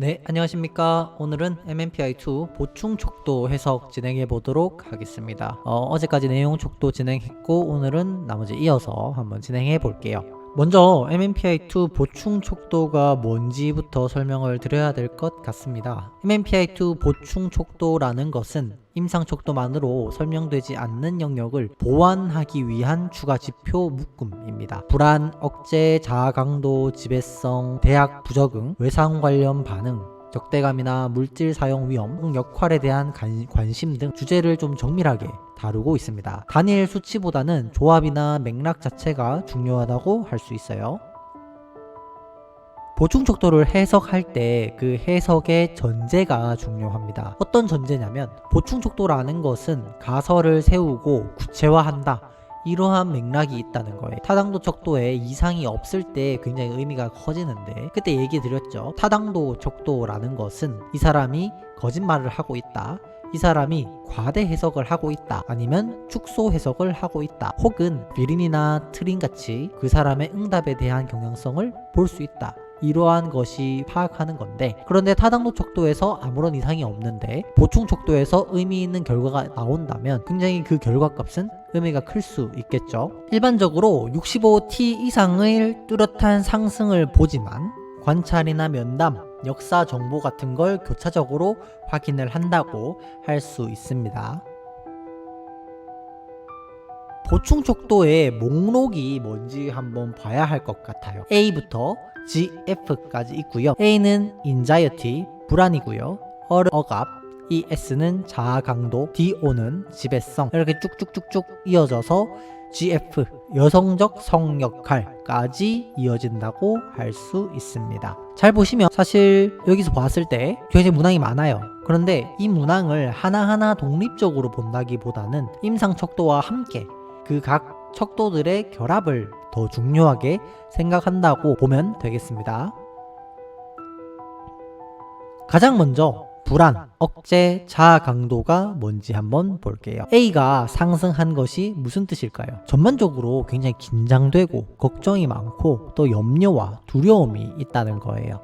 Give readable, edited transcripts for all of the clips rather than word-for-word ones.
네, 안녕하십니까. 오늘은 MMPI2 보충 촉도 해석 진행해 보도록 하겠습니다. 어제까지 내용 촉도 진행했고 오늘은 나머지 이어서 한번 진행해 볼게요. 먼저 MMPI2 보충 촉도가 뭔지부터 설명을 드려야 될 것 같습니다. MMPI2 보충 촉도라는 것은 임상 촉도만으로 설명되지 않는 영역을 보완하기 위한 추가 지표 묶음입니다. 불안, 억제, 자아 강도, 지배성, 대학 부적응, 외상 관련 반응, 적대감이나 물질 사용 위험, 역할에 대한 관심 등 주제를 좀 정밀하게 다루고 있습니다. 단일 수치보다는 조합이나 맥락 자체가 중요하다고 할 수 있어요. 보충 촉도를 해석할 때 그 해석의 전제가 중요합니다. 어떤 전제냐면 보충 촉도라는 것은 가설을 세우고 구체화한다, 이러한 맥락이 있다는 거예요. 타당도 척도에 이상이 없을 때 굉장히 의미가 커지는데, 그때 얘기 드렸죠. 타당도 척도라는 것은 이 사람이 거짓말을 하고 있다, 이 사람이 과대 해석을 하고 있다, 아니면 축소 해석을 하고 있다, 혹은 비린이나 트림같이 그 사람의 응답에 대한 경향성을 볼 수 있다, 이러한 것이 파악하는 건데, 그런데 타당도 척도에서 아무런 이상이 없는데 보충 척도에서 의미 있는 결과가 나온다면 굉장히 그 결과값은 의미가 클 수 있겠죠. 일반적으로 65T 이상의 뚜렷한 상승을 보지만 관찰이나 면담, 역사 정보 같은 걸 교차적으로 확인을 한다고 할 수 있습니다. 보충 촉도의 목록이 뭔지 한번 봐야 할 것 같아요. A부터 GF까지 있고요. A는 anxiety, 불안이고요. 억압, S는 자아 강도, DO는 지배성, 이렇게 쭉쭉쭉쭉 이어져서 GF, 여성적 성 역할까지 이어진다고 할 수 있습니다. 잘 보시면 사실 여기서 봤을 때 굉장히 문항이 많아요. 그런데 이 문항을 하나하나 독립적으로 본다기보다는 임상 척도와 함께 그 각 척도들의 결합을 더 중요하게 생각한다고 보면 되겠습니다. 가장 먼저 불안, 억제, 자아 강도가 뭔지 한번 볼게요. A가 상승한 것이 무슨 뜻일까요? 전반적으로 굉장히 긴장되고 걱정이 많고 또 염려와 두려움이 있다는 거예요.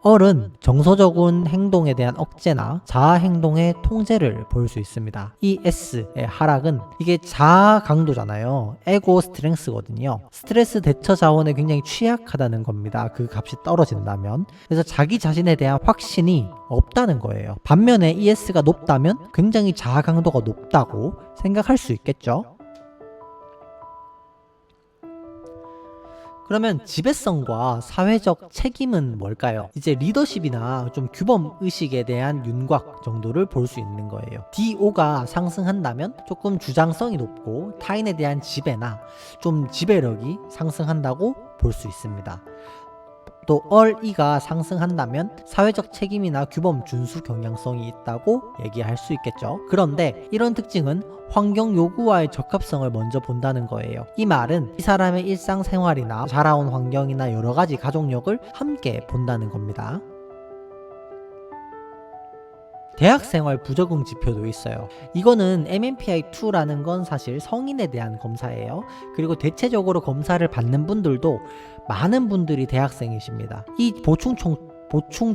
얼은 정서적인 행동에 대한 억제나 자아 행동의 통제를 볼 수 있습니다. 이 S의 하락은 이게 자아 강도잖아요. 에고 스트렝스거든요. 스트레스 대처 자원에 굉장히 취약하다는 겁니다. 그 값이 떨어진다면. 그래서 자기 자신에 대한 확신이 없다는 거예요. 반면에 ES가 높다면 굉장히 자아 강도가 높다고 생각할 수 있겠죠. 그러면 지배성과 사회적 책임은 뭘까요? 이제 리더십이나 좀 규범 의식에 대한 윤곽 정도를 볼 수 있는 거예요. DO가 상승한다면 조금 주장성이 높고 타인에 대한 지배나 좀 지배력이 상승한다고 볼 수 있습니다. 또 E가 상승한다면 사회적 책임이나 규범 준수 경향성이 있다고 얘기할 수 있겠죠. 그런데 이런 특징은 환경 요구와의 적합성을 먼저 본다는 거예요. 이 말은 이 사람의 일상생활이나 자라온 환경이나 여러가지 가족력을 함께 본다는 겁니다. 대학생활 부적응 지표도 있어요. 이거는 MMPI2라는 건 사실 성인에 대한 검사예요. 그리고 대체적으로 검사를 받는 분들도 많은 분들이 대학생이십니다. 이 보충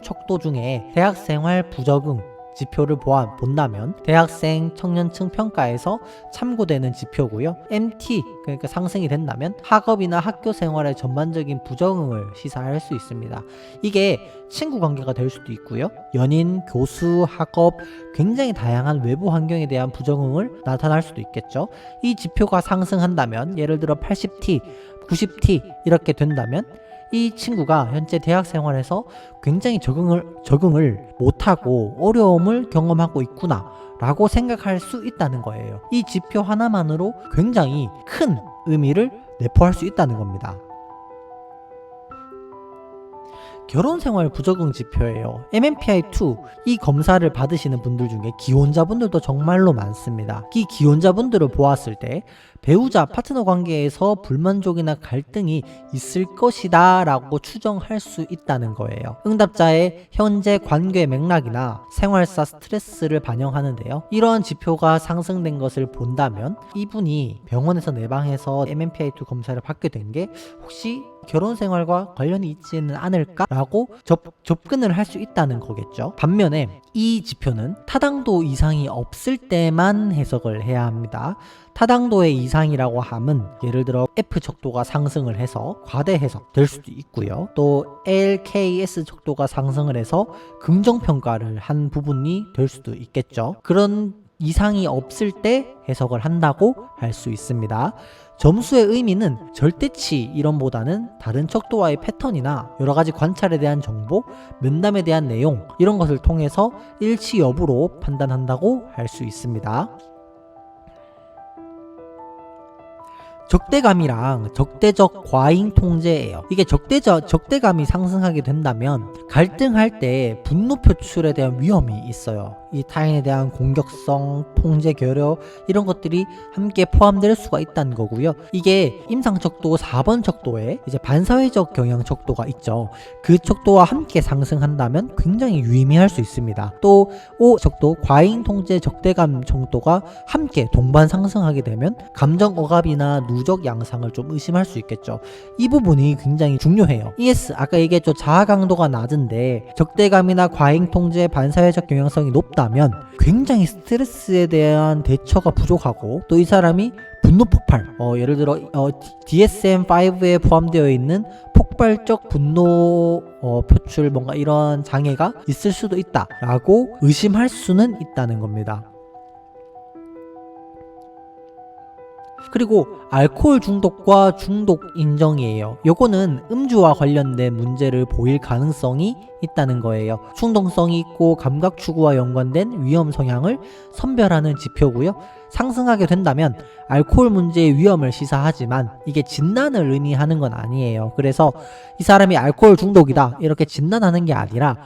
척도 중에 대학생활 부적응 지표를 본다면 대학생 청년층 평가에서 참고되는 지표고요. MT, 그러니까 상승이 된다면 학업이나 학교 생활의 전반적인 부적응을 시사할 수 있습니다. 이게 친구 관계가 될 수도 있고요. 연인, 교수, 학업, 굉장히 다양한 외부 환경에 대한 부적응을 나타날 수도 있겠죠. 이 지표가 상승한다면 예를 들어 80T, 90T 이렇게 된다면 이 친구가 현재 대학 생활에서 굉장히 적응을 못하고 어려움을 경험하고 있구나 라고 생각할 수 있다는 거예요. 이 지표 하나만으로 굉장히 큰 의미를 내포할 수 있다는 겁니다. 결혼생활 부적응 지표예요. MMPI2 이 검사를 받으시는 분들 중에 기혼자분들도 정말로 많습니다. 이 기혼자분들을 보았을 때 배우자 파트너 관계에서 불만족이나 갈등이 있을 것이다 라고 추정할 수 있다는 거예요. 응답자의 현재 관계 맥락이나 생활사 스트레스를 반영하는데요. 이러한 지표가 상승된 것을 본다면 이분이 병원에서 내방해서 MMPI2 검사를 받게 된 게 혹시 결혼 생활과 관련이 있지는 않을까라고 접근을 할 수 있다는 거겠죠. 반면에 이 지표는 타당도 이상이 없을 때만 해석을 해야 합니다. 타당도의 이상이라고 함은 예를 들어 F 척도가 상승을 해서 과대 해석될 수도 있고요. 또 LKS 척도가 상승을 해서 긍정평가를 한 부분이 될 수도 있겠죠. 그런 이상이 없을 때 해석을 한다고 할 수 있습니다. 점수의 의미는 절대치 이론보다는 다른 척도와의 패턴이나 여러가지 관찰에 대한 정보, 면담에 대한 내용 이런 것을 통해서 일치 여부로 판단한다고 할 수 있습니다. 적대감이랑 적대적 과잉 통제예요. 이게 적대감이 상승하게 된다면 갈등할 때 분노 표출에 대한 위험이 있어요. 이 타인에 대한 공격성, 통제 결여 이런 것들이 함께 포함될 수가 있다는 거고요. 이게 임상 척도 4번 척도에 이제 반사회적 경향 척도가 있죠. 그 척도와 함께 상승한다면 굉장히 유의미할 수 있습니다. 또 5 척도 과잉 통제 적대감 척도가 함께 동반 상승하게 되면 감정 억압이나 누적 양상을 좀 의심할 수 있겠죠. 이 부분이 굉장히 중요해요. ES 아까 얘기했죠. 자아 강도가 낮은데 적대감이나 과잉 통제 반사회적 경향성이 높다면 굉장히 스트레스에 대한 대처가 부족하고 또 이 사람이 분노 폭발 예를 들어 DSM-5에 포함되어 있는 폭발적 분노 표출 뭔가 이런 장애가 있을 수도 있다라고 의심할 수는 있다는 겁니다. 그리고 알코올 중독과 중독 인정이에요. 요거는 음주와 관련된 문제를 보일 가능성이 있다는 거예요. 충동성이 있고 감각 추구와 연관된 위험 성향을 선별하는 지표고요. 상승하게 된다면 알코올 문제의 위험을 시사하지만 이게 진단을 의미하는 건 아니에요. 그래서 이 사람이 알코올 중독이다 이렇게 진단하는 게 아니라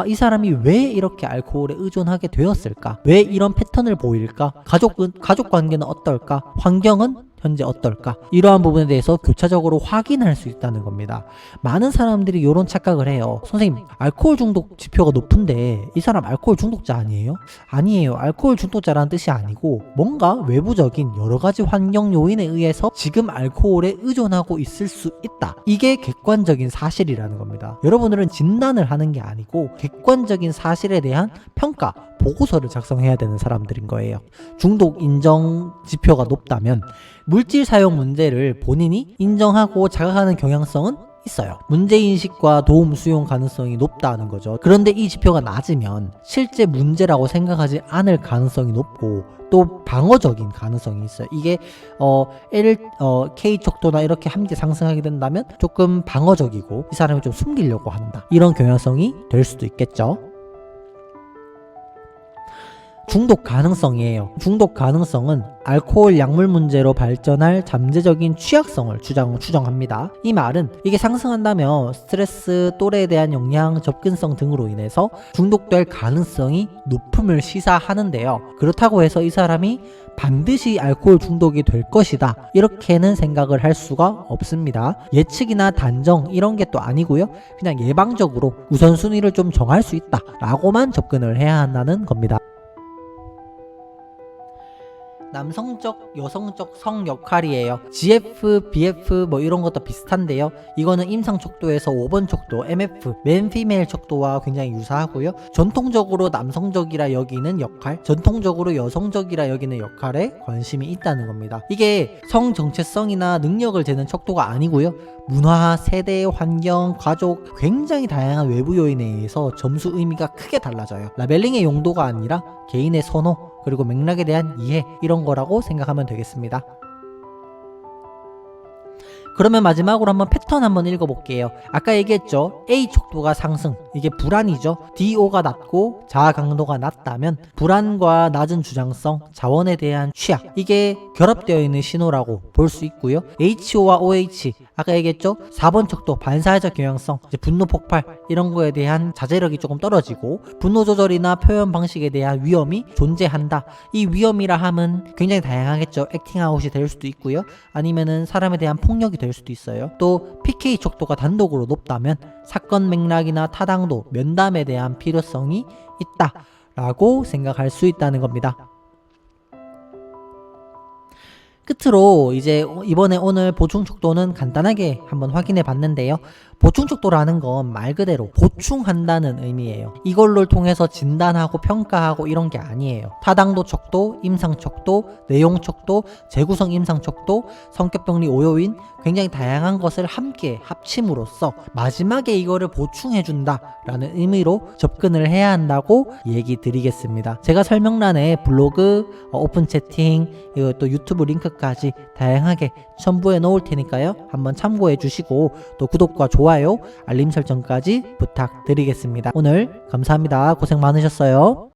이 사람이 왜 이렇게 알코올에 의존하게 되었을까? 왜 이런 패턴을 보일까? 가족 관계는 어떨까? 환경은 현재 어떨까? 이러한 부분에 대해서 교차적으로 확인할 수 있다는 겁니다. 많은 사람들이 이런 착각을 해요. 선생님, 알코올 중독 지표가 높은데 이 사람 알코올 중독자 아니에요? 아니에요. 알코올 중독자라는 뜻이 아니고 뭔가 외부적인 여러 가지 환경 요인에 의해서 지금 알코올에 의존하고 있을 수 있다. 이게 객관적인 사실이라는 겁니다. 여러분들은 진단을 하는 게 아니고 객관적인 사실에 대한 평가, 보고서를 작성해야 되는 사람들인 거예요. 중독 인정 지표가 높다면 물질 사용 문제를 본인이 인정하고 자각하는 경향성은 있어요. 문제인식과 도움 수용 가능성이 높다는 거죠. 그런데 이 지표가 낮으면 실제 문제라고 생각하지 않을 가능성이 높고 또 방어적인 가능성이 있어요. 이게 K 척도나 이렇게 함께 상승하게 된다면 조금 방어적이고 이 사람이 좀 숨기려고 한다. 이런 경향성이 될 수도 있겠죠. 중독 가능성이에요. 중독 가능성은 알코올 약물 문제로 발전할 잠재적인 취약성을 추정합니다. 이 말은 이게 상승한다면 스트레스, 또래에 대한 영향, 접근성 등으로 인해서 중독될 가능성이 높음을 시사하는데요. 그렇다고 해서 이 사람이 반드시 알코올 중독이 될 것이다 이렇게는 생각을 할 수가 없습니다. 예측이나 단정 이런 게 또 아니고요. 그냥 예방적으로 우선순위를 좀 정할 수 있다 라고만 접근을 해야 한다는 겁니다. 남성적, 여성적 성 역할이에요. GF, BF 뭐 이런 것도 비슷한데요. 이거는 임상 척도에서 5번 척도, MF, 맨 피메일 척도와 굉장히 유사하고요. 전통적으로 남성적이라 여기는 역할, 전통적으로 여성적이라 여기는 역할에 관심이 있다는 겁니다. 이게 성 정체성이나 능력을 재는 척도가 아니고요. 문화, 세대, 환경, 가족 굉장히 다양한 외부 요인에 의해서 점수 의미가 크게 달라져요. 라벨링의 용도가 아니라 개인의 선호 그리고 맥락에 대한 이해 이런 거라고 생각하면 되겠습니다. 그러면 마지막으로 한번 패턴 한번 읽어볼게요. 아까 얘기했죠. A 척도가 상승, 이게 불안이죠. DO가 낮고 자아 강도가 낮다면 불안과 낮은 주장성, 자원에 대한 취약, 이게 결합되어 있는 신호라고 볼 수 있고요. HO와 OH, 아까 얘기했죠. 4번 척도 반사회적 경향성, 이제 분노 폭발 이런 거에 대한 자제력이 조금 떨어지고 분노 조절이나 표현 방식에 대한 위험이 존재한다. 이 위험이라 함은 굉장히 다양하겠죠. 액팅아웃이 될 수도 있고요. 아니면은 사람에 대한 폭력이 될 수도 있어요. 또 PK 척도가 단독으로 높다면 사건 맥락이나 타당도, 면담에 대한 필요성이 있다 라고 생각할 수 있다는 겁니다. 끝으로 이제 이번에 오늘 보충 척도는 간단하게 한번 확인해 봤는데요. 보충 척도라는 건 말 그대로 보충한다는 의미예요. 이걸로 통해서 진단하고 평가하고 이런 게 아니에요. 타당도 척도, 임상 척도, 내용 척도, 재구성 임상 척도, 성격 병리 오요인 굉장히 다양한 것을 함께 합침으로써 마지막에 이거를 보충해 준다라는 의미로 접근을 해야 한다고 얘기 드리겠습니다. 제가 설명란에 블로그, 오픈 채팅, 이거 또 유튜브 링크까지 다양하게 첨부해 놓을 테니까요. 한번 참고해 주시고 또 구독과 좋아요, 알림 설정까지 부탁드리겠습니다. 오늘 감사합니다. 고생 많으셨어요.